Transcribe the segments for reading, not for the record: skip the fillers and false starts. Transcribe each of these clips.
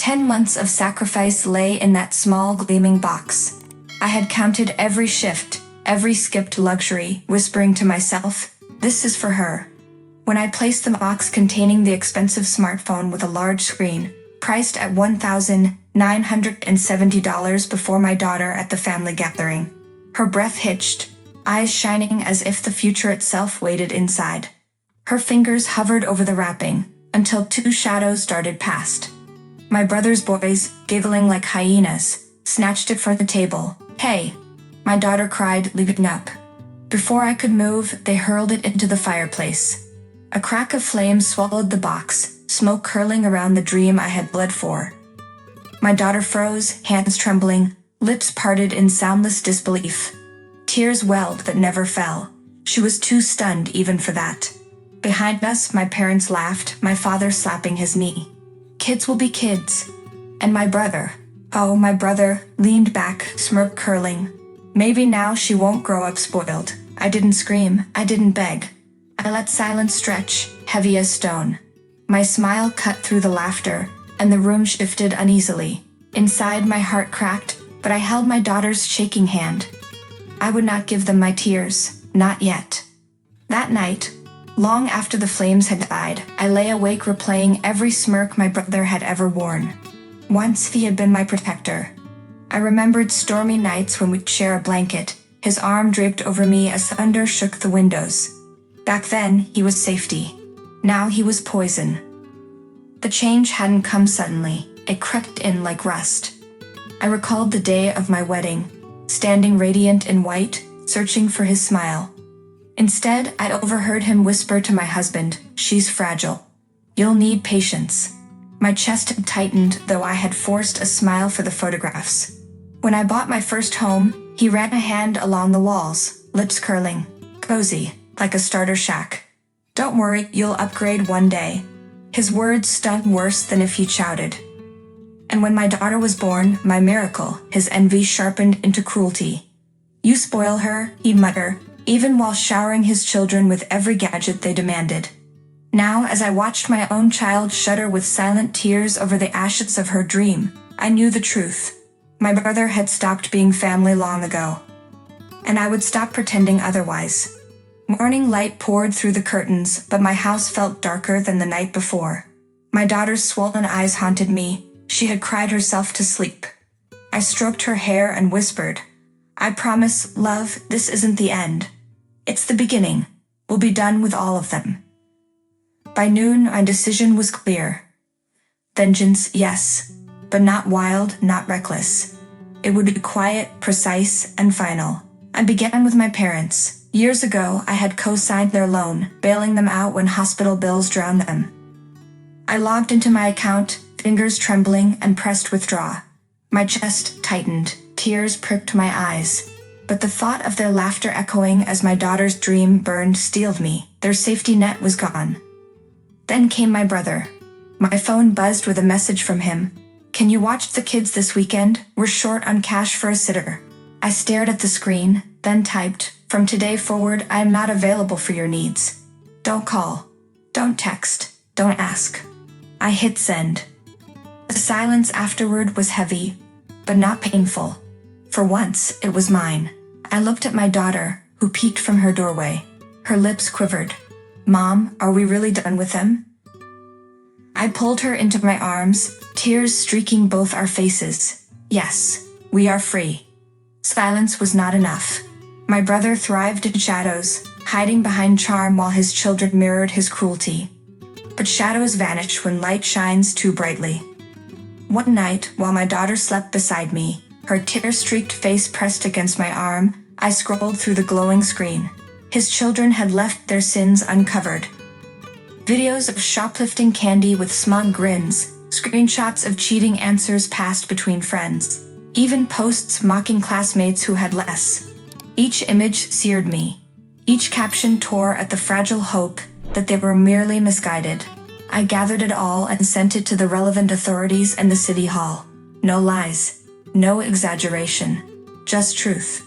10 months of sacrifice lay in that small gleaming box. I had counted every shift, every skipped luxury, whispering to myself, this is for her. When I placed the box containing the expensive smartphone with a large screen, priced at $1,970 before my daughter at the family gathering, her breath hitched, eyes shining as if the future itself waited inside. Her fingers hovered over the wrapping, until two shadows darted past. My brother's boys, giggling like hyenas, snatched it from the table. Hey! My daughter cried, leaping up. Before I could move, they hurled it into the fireplace. A crack of flame swallowed the box, smoke curling around the dream I had bled for. My daughter froze, hands trembling, lips parted in soundless disbelief. Tears welled but never fell. She was too stunned even for that. Behind us, my parents laughed, my father slapping his knee. Kids will be kids. And my brother, leaned back, smirk curling. Maybe now she won't grow up spoiled. I didn't scream, I didn't beg. I let silence stretch, heavy as stone. My smile cut through the laughter, and the room shifted uneasily. Inside, my heart cracked, but I held my daughter's shaking hand. I would not give them my tears, not yet. That night, long after the flames had died, I lay awake replaying every smirk my brother had ever worn. Once he had been my protector. I remembered stormy nights when we'd share a blanket, his arm draped over me as thunder shook the windows. Back then, he was safety. Now he was poison. The change hadn't come suddenly, it crept in like rust. I recalled the day of my wedding, standing radiant in white, searching for his smile. Instead, I'd overheard him whisper to my husband, she's fragile. You'll need patience. My chest had tightened, though I had forced a smile for the photographs. When I bought my first home, he ran a hand along the walls, lips curling, cozy, like a starter shack. Don't worry, you'll upgrade one day. His words stung worse than if he'd shouted. And when my daughter was born, my miracle, his envy sharpened into cruelty. You spoil her, he'd mutter, even while showering his children with every gadget they demanded. Now, as I watched my own child shudder with silent tears over the ashes of her dream, I knew the truth. My brother had stopped being family long ago. And I would stop pretending otherwise. Morning light poured through the curtains, but my house felt darker than the night before. My daughter's swollen eyes haunted me. She had cried herself to sleep. I stroked her hair and whispered, I promise, love, this isn't the end. It's the beginning. We'll be done with all of them. By noon, my decision was clear. Vengeance, yes, but not wild, not reckless. It would be quiet, precise, and final. I began with my parents. Years ago, I had co-signed their loan, bailing them out when hospital bills drowned them. I logged into my account, fingers trembling, and pressed withdraw. My chest tightened, tears pricked my eyes. But the thought of their laughter echoing as my daughter's dream burned steeled me. Their safety net was gone. Then came my brother. My phone buzzed with a message from him. Can you watch the kids this weekend? We're short on cash for a sitter. I stared at the screen, then typed, from today forward, I am not available for your needs. Don't call. Don't text. Don't ask. I hit send. The silence afterward was heavy, but not painful. For once, it was mine. I looked at my daughter, who peeked from her doorway. Her lips quivered. Mom, are we really done with them? I pulled her into my arms, tears streaking both our faces. Yes, we are free. Silence was not enough. My brother thrived in shadows, hiding behind charm while his children mirrored his cruelty. But shadows vanish when light shines too brightly. One night, while my daughter slept beside me, her tear-streaked face pressed against my arm, I scrolled through the glowing screen. His children had left their sins uncovered. Videos of shoplifting candy with smug grins, screenshots of cheating answers passed between friends, even posts mocking classmates who had less. Each image seared me. Each caption tore at the fragile hope that they were merely misguided. I gathered it all and sent it to the relevant authorities and the city hall. No lies. No exaggeration. Just truth.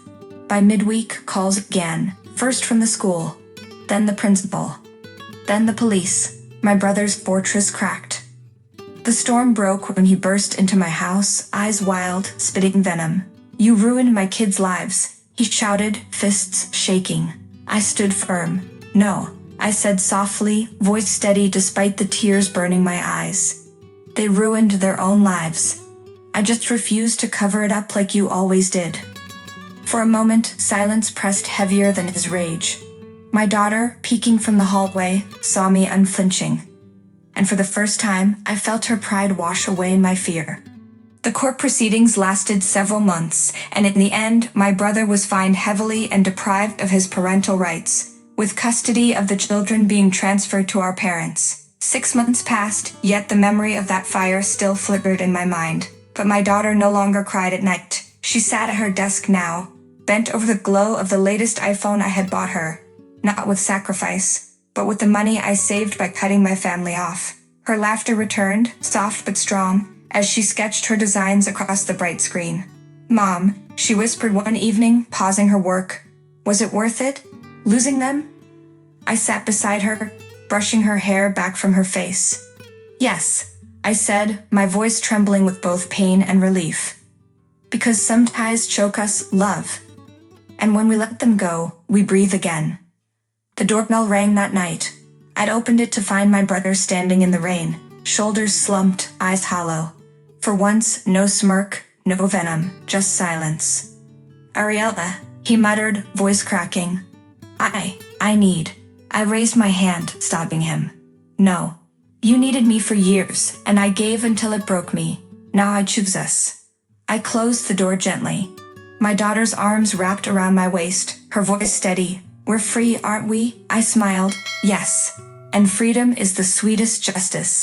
By midweek, calls began, first from the school, then the principal, then the police. My brother's fortress cracked. The storm broke when he burst into my house, eyes wild, spitting venom. "You ruined my kids' lives," he shouted, fists shaking. I stood firm. "No," I said softly, voice steady despite the tears burning my eyes. "They ruined their own lives. I just refused to cover it up like you always did." For a moment, silence pressed heavier than his rage. My daughter, peeking from the hallway, saw me unflinching. And for the first time, I felt her pride wash away my fear. The court proceedings lasted several months, and in the end, my brother was fined heavily and deprived of his parental rights, with custody of the children being transferred to our parents. 6 months passed, yet the memory of that fire still flickered in my mind. But my daughter no longer cried at night. She sat at her desk now, bent over the glow of the latest iPhone I had bought her, not with sacrifice, but with the money I saved by cutting my family off. Her laughter returned, soft but strong, as she sketched her designs across the bright screen. "Mom," she whispered one evening, pausing her work, "was it worth it? Losing them?" I sat beside her, brushing her hair back from her face. "Yes," I said, my voice trembling with both pain and relief. "Because some ties choke us, love. And when we let them go, we breathe again." The doorbell rang that night. I'd opened it to find my brother standing in the rain, shoulders slumped, eyes hollow. For once, no smirk, no venom, just silence. "Ariella," he muttered, voice cracking. I need. I raised my hand, stopping him. "No. You needed me for years, and I gave until it broke me. Now I choose us." I closed the door gently. My daughter's arms wrapped around my waist, her voice steady. "We're free, aren't we?" I smiled. "Yes. And freedom is the sweetest justice."